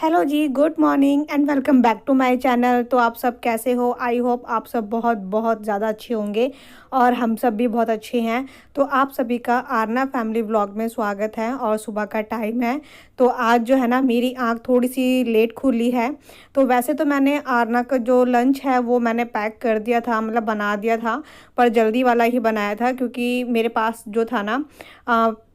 Hello ji, good morning and welcome back to my channel. तो आप सब कैसे हो? आई होप आप सब बहुत बहुत ज़्यादा अच्छे होंगे और हम सब भी बहुत अच्छे हैं। तो आप सभी का आरना फैमिली व्लॉग में स्वागत है और सुबह का टाइम है। तो आज जो है ना, मेरी आंख थोड़ी सी लेट खुली है। तो वैसे तो मैंने आरना का जो लंच है वो मैंने पैक कर दिया था, मतलब बना दिया था, पर जल्दी वाला ही बनाया था क्योंकि मेरे पास जो था ना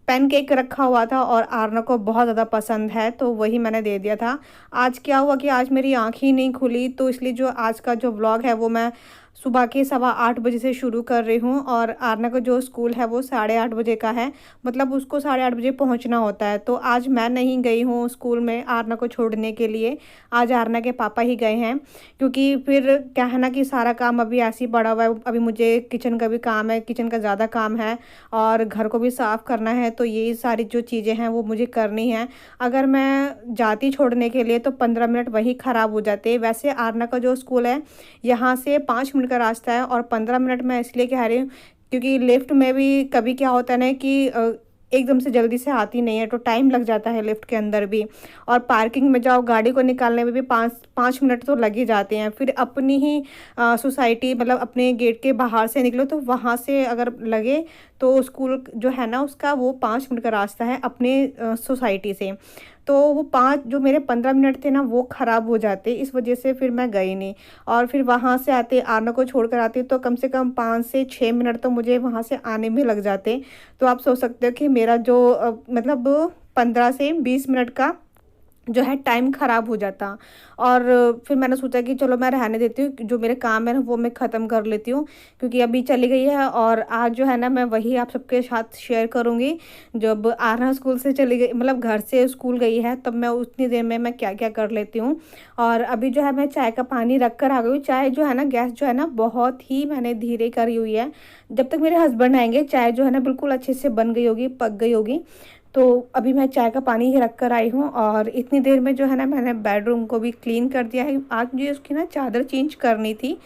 पैन केक रखा हुआ था और आरना को बहुत ज़्यादा पसंद है, तो वही मैंने दे दिया था। आज क्या हुआ कि आज मेरी आँख ही नहीं खुली, तो इसलिए जो आज का जो व्लॉग है वो मैं सुबह के 8:15 से शुरू कर रही हूँ। और आरना का जो स्कूल है वो 8:30 का है, मतलब उसको 8:30 पहुँचना होता है। तो आज मैं नहीं गई हूँ स्कूल में आरना को छोड़ने के लिए, आज आरना के पापा ही गए हैं। क्योंकि फिर क्या है ना कि सारा काम अभी ऐसे ही पड़ा हुआ है, अभी मुझे किचन का भी काम है, किचन का ज़्यादा काम है और घर को भी साफ़ करना है। तो यही सारी जो चीज़ें हैं वो मुझे करनी है। अगर मैं जाती छोड़ने के लिए तो 15 मिनट वही ख़राब हो जाते। वैसे आरना का जो स्कूल है यहाँ से 5 मिनट का रास्ता है और 15 मिनट मैं इसलिए कह रही हूँ क्योंकि लिफ्ट में भी कभी क्या होता है ना कि एकदम से जल्दी से आती नहीं है, तो टाइम लग जाता है लिफ्ट के अंदर भी। और पार्किंग में जाओ, गाड़ी को निकालने में भी 5 मिनट तो लग ही जाते हैं। फिर अपनी ही सोसाइटी, मतलब अपने गेट के बाहर से निकलो तो वहाँ से अगर लगे तो स्कूल जो है ना उसका वो 5 मिनट का रास्ता है अपने सोसाइटी से। तो वो 5 जो मेरे 15 मिनट थे ना वो ख़राब हो जाते, इस वजह से फिर मैं गई नहीं। और फिर वहाँ से आते आरना को छोड़कर आती तो कम से कम 5 से 6 मिनट तो मुझे वहाँ से आने में लग जाते। तो आप सोच सकते हो कि मेरा जो मतलब 15 से 20 मिनट का जो है टाइम ख़राब हो जाता। और फिर मैंने सोचा कि चलो मैं रहने देती हूँ, जो मेरे काम है ना वो मैं ख़त्म कर लेती हूँ क्योंकि अभी चली गई है। और आज जो है ना मैं वही आप सबके साथ शेयर करूँगी। जब आरना स्कूल से चली गई, मतलब घर से स्कूल गई है, तब मैं उतनी देर में मैं क्या क्या कर लेती हूँ। और अभी जो है मैं चाय का पानी रख कर आ गई हूँ। चाय जो है ना, गैस जो है ना बहुत ही मैंने धीरे करी हुई है। जब तक मेरे हस्बैंड आएंगे चाय जो है ना बिल्कुल अच्छे से बन गई होगी, पक गई होगी। तो अभी मैं चाय का पानी ही रख कर आई हूँ और इतनी देर में जो है ना मैंने बेडरूम को भी क्लीन कर दिया है। आज मुझे उसकी ना चादर चेंज करनी थी,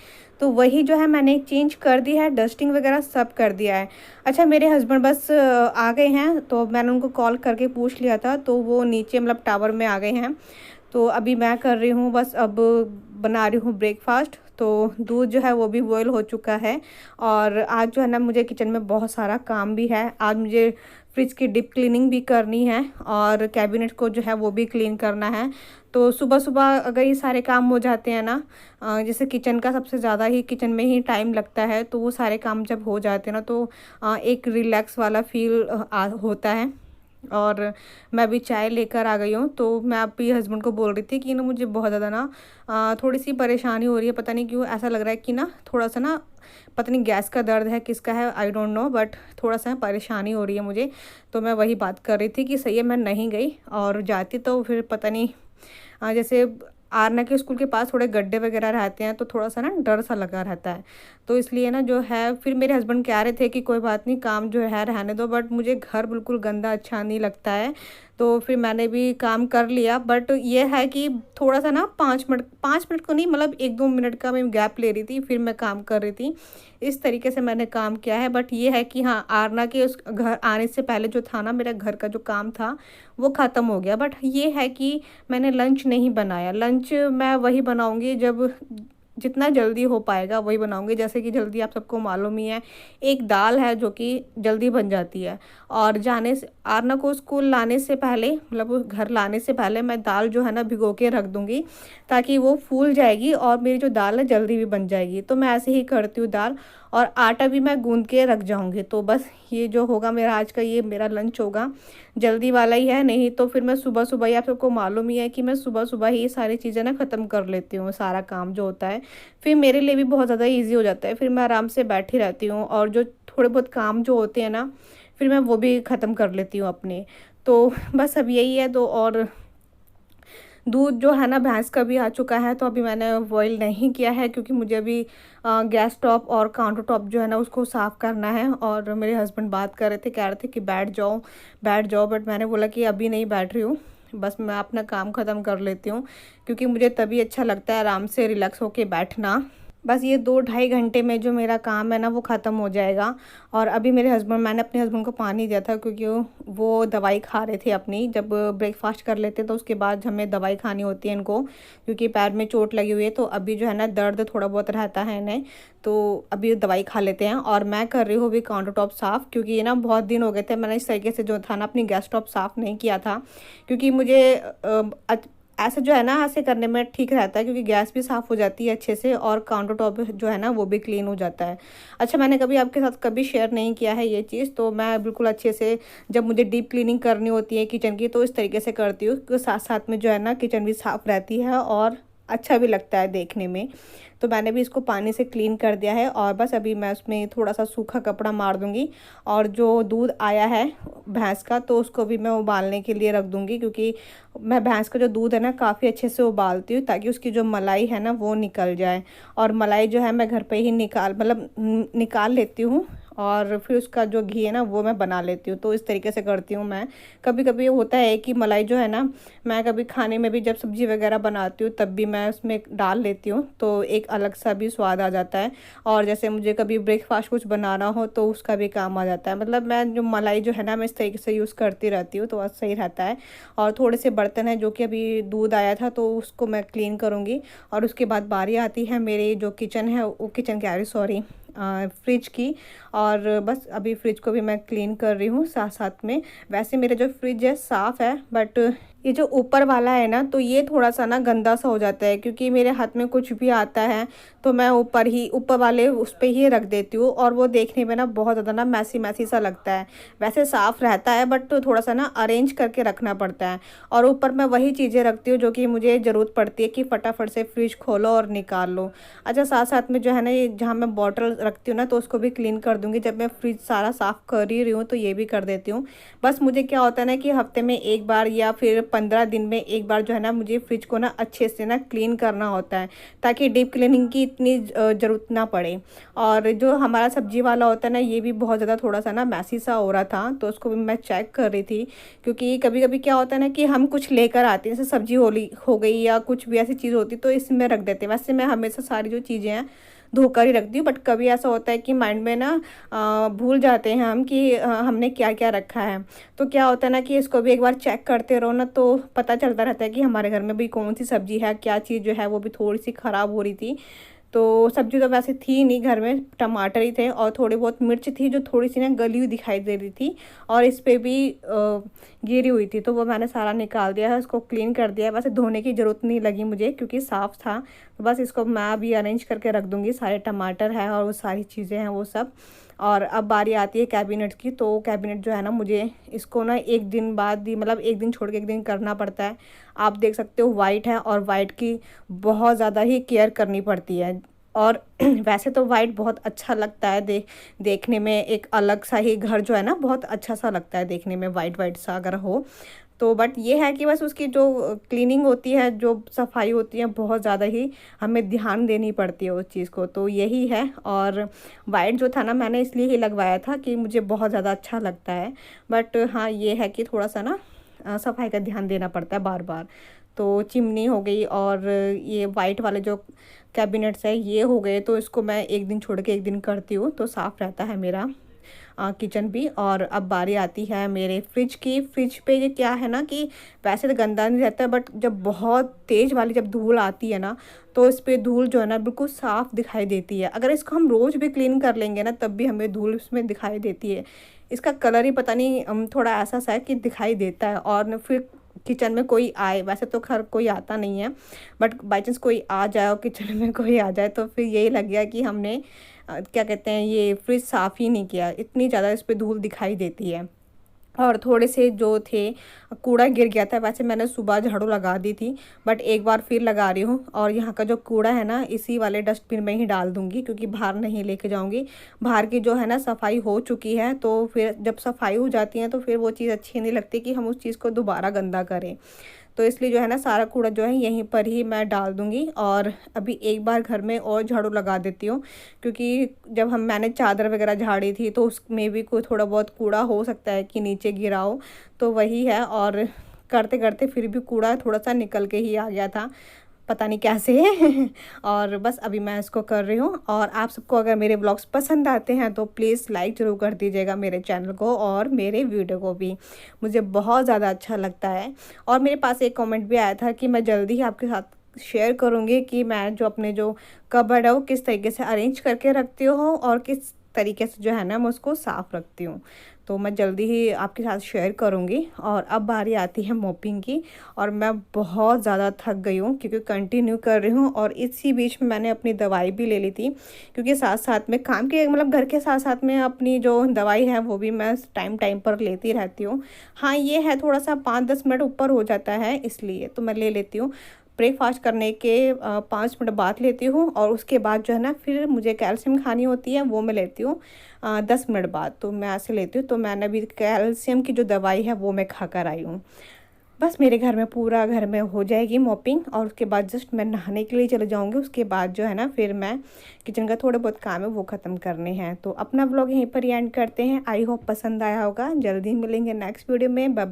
तो वही जो है मैंने चेंज कर दी है, डस्टिंग वगैरह सब कर दिया है। अच्छा, मेरे हस्बैंड बस आ गए हैं, तो मैंने उनको कॉल करके पूछ लिया था, तो वो नीचे मतलब टावर में आ गए हैं। तो अभी मैं कर रही हूँ बस, अब बना रही हूँ ब्रेकफास्ट। तो दूध जो है वो भी बॉयल हो चुका है। और आज जो है ना मुझे किचन में बहुत सारा काम भी है। आज मुझे फ्रिज की डीप क्लीनिंग भी करनी है और कैबिनेट को जो है वो भी क्लीन करना है। तो सुबह सुबह अगर ये सारे काम हो जाते हैं ना, जैसे किचन का सबसे ज़्यादा ही किचन में ही टाइम लगता है, तो वो सारे काम जब हो जाते हैं ना तो एक रिलैक्स वाला फील होता है। और मैं अभी चाय लेकर आ गई हूँ। तो मैं अभी हस्बैंड को बोल रही थी कि ना मुझे बहुत ज़्यादा ना थोड़ी सी परेशानी हो रही है, पता नहीं क्यों ऐसा लग रहा है कि ना थोड़ा सा ना, पता नहीं गैस का दर्द है किसका है, आई डोंट नो, बट थोड़ा सा परेशानी हो रही है मुझे। तो मैं वही बात कर रही थी कि सही है मैं नहीं गई, और जाती तो फिर पता नहीं जैसे आरना के स्कूल के पास थोड़े गड्ढे वगैरह रहते हैं तो थोड़ा सा ना डर सा लगा रहता है। तो इसलिए ना जो है, फिर मेरे हस्बैंड कह रहे थे कि कोई बात नहीं, काम जो है रहने दो, बट मुझे घर बिल्कुल गंदा अच्छा नहीं लगता है। तो फिर मैंने भी काम कर लिया, बट ये है कि थोड़ा सा ना 5 मिनट को नहीं, मतलब 1-2 मिनट का मैं गैप ले रही थी, फिर मैं काम कर रही थी। इस तरीके से मैंने काम किया है। बट ये है कि हाँ, आरना के उस घर आने से पहले जो था ना, मेरा घर का जो काम था वो ख़त्म हो गया। बट ये है कि मैंने लंच नहीं बनाया। लंच मैं वही बनाऊंगी जब जितना जल्दी हो पाएगा वही बनाऊंगी। जैसे कि जल्दी आप सबको मालूम ही है, एक दाल है जो कि जल्दी बन जाती है। और जाने से आरना को स्कूल लाने से पहले, मतलब वो घर लाने से पहले मैं दाल जो है ना भिगो के रख दूंगी, ताकि वो फूल जाएगी और मेरी जो दाल है जल्दी भी बन जाएगी। तो मैं ऐसे ही करती हूँ दाल। और आटा भी मैं गूंद के रख जाऊंगी। तो बस ये जो होगा मेरा आज का, ये मेरा लंच होगा, जल्दी वाला ही है। नहीं तो फिर मैं सुबह सुबह ही, आप सबको मालूम ही है कि मैं सुबह सुबह ही ये सारी चीज़ें ना ख़त्म कर लेती हूँ, सारा काम जो होता है। फिर मेरे लिए भी बहुत ज़्यादा ईजी हो जाता है, फिर मैं आराम से बैठी रहती हूँ और जो थोड़े बहुत काम जो होते हैं ना, फिर मैं वो भी ख़त्म कर लेती हूँ अपने। तो बस अब यही है। तो और दूध जो है ना भैंस का भी आ चुका है, तो अभी मैंने बॉईल नहीं किया है क्योंकि मुझे अभी गैस टॉप और काउंटर टॉप जो है ना उसको साफ़ करना है। और मेरे हस्बैंड बात कर रहे थे, कह रहे थे कि बैठ जाओ बैठ जाओ, बट मैंने बोला कि अभी नहीं बैठ रही हूँ, बस मैं अपना काम ख़त्म कर लेती हूँ क्योंकि मुझे तभी अच्छा लगता है आराम से रिलैक्स होके बैठना। बस ये 2 ढाई घंटे में जो मेरा काम है ना वो ख़त्म हो जाएगा। और अभी मैंने अपने हस्बैंड को पानी दिया था, क्योंकि वो दवाई खा रहे थे अपनी। जब ब्रेकफ़ास्ट कर लेते तो उसके बाद हमें दवाई खानी होती है इनको, क्योंकि पैर में चोट लगी हुई है, तो अभी जो है ना दर्द थोड़ा बहुत रहता है इन्हें। तो अभी दवाई खा लेते हैं और मैं कर रही हूँ अभी काउंटर टॉप साफ़, क्योंकि ये ना बहुत दिन हो गए थे मैंने इस तरीके से जो था ना अपनी गैस टॉप साफ़ नहीं किया था। क्योंकि मुझे ऐसे जो है ना ऐसे करने में ठीक रहता है, क्योंकि गैस भी साफ़ हो जाती है अच्छे से और काउंटर टॉप जो है ना वो भी क्लीन हो जाता है। अच्छा, मैंने कभी आपके साथ कभी शेयर नहीं किया है ये चीज़, तो मैं बिल्कुल अच्छे से जब मुझे डीप क्लीनिंग करनी होती है किचन की तो इस तरीके से करती हूँ, क्योंकि साथ साथ में जो है ना किचन भी साफ़ रहती है और अच्छा भी लगता है देखने में। तो मैंने भी इसको पानी से क्लीन कर दिया है और बस अभी मैं उसमें थोड़ा सा सूखा कपड़ा मार दूँगी। और जो दूध आया है भैंस का तो उसको भी मैं उबालने के लिए रख दूँगी, क्योंकि मैं भैंस का जो दूध है ना काफ़ी अच्छे से उबालती हूँ, ताकि उसकी जो मलाई है ना वो निकल जाए। और मलाई जो है मैं घर पे ही निकाल लेती हूँ, और फिर उसका जो घी है ना वो मैं बना लेती हूँ। तो इस तरीके से करती हूँ मैं। कभी कभी होता है कि मलाई जो है ना, मैं कभी खाने में भी जब सब्ज़ी वगैरह बनाती हूँ तब भी मैं उसमें डाल लेती हूँ, तो एक अलग सा भी स्वाद आ जाता है। और जैसे मुझे कभी ब्रेकफास्ट कुछ बनाना हो तो उसका भी काम आ जाता है। मतलब मैं जो मलाई जो है ना मैं इस तरीके से यूज़ करती रहती हूँ, तो आज सही रहता है। और थोड़े से बर्तन हैं जो कि अभी दूध आया था तो उसको मैं क्लीन करूँगी। और उसके बाद बारी आती है मेरी जो किचन है, वो किचन कह रही, सॉरी, फ्रिज की। और बस अभी फ्रिज को भी मैं क्लीन कर रही हूँ साथ साथ में। वैसे मेरा जो फ्रिज है साफ़ है, बट ये जो ऊपर वाला है ना तो ये थोड़ा सा ना गंदा सा हो जाता है, क्योंकि मेरे हाथ में कुछ भी आता है तो मैं ऊपर वाले उस पर ही रख देती हूँ, और वो देखने में ना बहुत ज़्यादा ना मैसी मैसी सा लगता है। वैसे साफ़ रहता है बट थोड़ा सा ना अरेंज करके रखना पड़ता है। और ऊपर मैं वही चीज़ें रखती हूँ जो कि मुझे ज़रूरत पड़ती है कि फटाफट से फ्रिज खोलो और निकाल लो। अच्छा, साथ साथ में जो है ना ये जहाँ मैं बॉटल रखती हूँ ना तो उसको भी क्लीन कर दूँगी। जब मैं फ्रिज सारा साफ़ कर ही रही हूँ तो ये भी कर देती हूँ। बस मुझे क्या होता है ना कि हफ्ते में एक बार या फिर 15 दिन में एक बार जो है ना मुझे फ्रिज को ना अच्छे से ना क्लीन करना होता है, ताकि डीप क्लीनिंग की इतनी ज़रूरत ना पड़े। और जो हमारा सब्जी वाला होता है ना ये भी बहुत ज़्यादा थोड़ा सा ना मैसी सा हो रहा था, तो उसको भी मैं चेक कर रही थी। क्योंकि कभी कभी क्या होता है ना कि हम कुछ लेकर आते हैं, जैसे सब्जी हो गई या कुछ भी ऐसी चीज़ होती तो इसमें रख देते हैं। वैसे मैं हमेशा सारी जो चीज़ें हैं धोकर ही रख दी हूँ, बट कभी ऐसा होता है कि माइंड में ना भूल जाते हैं हम कि हमने क्या क्या रखा है। तो क्या होता है ना कि इसको भी एक बार चेक करते रहो ना तो पता चलता रहता है कि हमारे घर में भी कौन सी सब्जी है, क्या चीज़ जो है वो भी थोड़ी सी ख़राब हो रही थी। तो सब्जी तो वैसे थी नहीं घर में, टमाटर ही थे और थोड़ी बहुत मिर्च थी जो थोड़ी सी ना गली हुई दिखाई दे रही थी, और इस पे भी गिरी हुई थी, तो वो मैंने सारा निकाल दिया है, उसको क्लीन कर दिया है। वैसे धोने की ज़रूरत नहीं लगी मुझे क्योंकि साफ़ था। तो बस इसको मैं अभी अरेंज करके रख दूँगी, सारे टमाटर है और वो सारी चीज़ें हैं वो सब। और अब बारी आती है कैबिनेट की, तो कैबिनेट जो है ना मुझे इसको ना एक दिन बाद ही, मतलब एक दिन छोड़ के एक दिन करना पड़ता है। आप देख सकते हो वाइट है और वाइट की बहुत ज़्यादा ही केयर करनी पड़ती है। और वैसे तो वाइट बहुत अच्छा लगता है, देखने में एक अलग सा ही घर जो है ना बहुत अच्छा सा लगता है देखने में, वाइट वाइट सा अगर हो तो। बट ये है कि बस उसकी जो क्लीनिंग होती है, जो सफाई होती है, बहुत ज़्यादा ही हमें ध्यान देनी पड़ती है उस चीज़ को, तो यही है। और वाइट जो था ना मैंने इसलिए ही लगवाया था कि मुझे बहुत ज़्यादा अच्छा लगता है। बट हाँ ये है कि थोड़ा सा ना सफाई का ध्यान देना पड़ता है बार बार। तो चिमनी हो गई और ये वाइट वाले जो कैबिनेट्स है ये हो गए, तो इसको मैं एक दिन छोड़ के एक दिन करती हूँ, तो साफ़ रहता है मेरा किचन भी। और अब बारी आती है मेरे फ्रिज की। फ्रिज पे ये क्या है ना कि वैसे तो गंदा नहीं रहता, बट जब बहुत तेज़ वाली जब धूल आती है ना तो इस पे धूल जो है ना बिल्कुल साफ़ दिखाई देती है। अगर इसको हम रोज़ भी क्लीन कर लेंगे ना तब भी हमें धूल इसमें दिखाई देती है। इसका कलर ही पता नहीं थोड़ा ऐसा सा है कि दिखाई देता है। और न फिर किचन में कोई आए, वैसे तो खैर कोई आता नहीं है, बट बाई चांस कोई आ जाए और किचन में कोई आ जाए तो फिर यही लग गया कि हमने क्या कहते हैं ये फ्रिज साफ़ ही नहीं किया, इतनी ज़्यादा इस पे धूल दिखाई देती है। और थोड़े से जो थे कूड़ा गिर गया था, वैसे मैंने सुबह झाड़ू लगा दी थी, बट एक बार फिर लगा रही हूँ। और यहाँ का जो कूड़ा है ना इसी वाले डस्टबिन में ही डाल दूँगी, क्योंकि बाहर नहीं लेके जाऊँगी। बाहर की जो है ना सफाई हो चुकी है, तो फिर जब सफाई हो जाती है तो फिर वो चीज़ अच्छी नहीं लगती कि हम उस चीज़ को दोबारा गंदा करें। तो इसलिए जो है ना सारा कूड़ा जो है यहीं पर ही मैं डाल दूँगी। और अभी एक बार घर में और झाड़ू लगा देती हूँ, क्योंकि जब मैंने चादर वगैरह झाड़ी थी तो उसमें भी कोई थोड़ा बहुत कूड़ा हो सकता है कि नीचे गिरा हो, तो वही है। और करते करते फिर भी कूड़ा थोड़ा सा निकल के ही आ गया था। पता नहीं कैसे है और बस अभी मैं इसको कर रही हूँ। और आप सबको अगर मेरे व्लॉग्स पसंद आते हैं तो प्लीज़ लाइक ज़रूर कर दीजिएगा मेरे चैनल को और मेरे वीडियो को भी, मुझे बहुत ज़्यादा अच्छा लगता है। और मेरे पास एक कमेंट भी आया था कि मैं जल्दी ही आपके साथ शेयर करूँगी कि मैं जो अपने जो कबर्ड है वो किस तरीके से अरेंज करके रखती हूँ और किस तरीके से जो है ना मैं उसको साफ़ रखती हूँ। तो मैं जल्दी ही आपके साथ शेयर करूँगी। और अब बारी आती है मोपिंग की, और मैं बहुत ज़्यादा थक गई हूँ क्योंकि कंटिन्यू कर रही हूँ। और इसी बीच में मैंने अपनी दवाई भी ले ली थी, क्योंकि साथ साथ में काम के मतलब घर के साथ साथ में अपनी जो दवाई है वो भी मैं टाइम टाइम पर लेती रहती हूँ। हाँ ये है थोड़ा सा 5-10 मिनट ऊपर हो जाता है, इसलिए तो मैं ले लेती हूँ। ब्रेकफास्ट करने के 5 मिनट बाद लेती हूँ, और उसके बाद जो है ना फिर मुझे कैल्शियम खानी होती है, वो मैं लेती हूँ 10 मिनट बाद। तो मैं ऐसे लेती हूँ। तो मैंने अभी कैल्शियम की जो दवाई है वो मैं खा कर आई हूँ। बस मेरे घर में पूरा घर में हो जाएगी मॉपिंग, और उसके बाद जस्ट मैं नहाने के लिए चले जाऊँगी। उसके बाद जो है ना फिर मैं किचन का थोड़े बहुत काम है वो ख़त्म करने हैं। तो अपना व्लॉग यहीं पर ही एंड करते हैं। आई होप पसंद आया होगा। जल्दी मिलेंगे नेक्स्ट वीडियो में। बाय।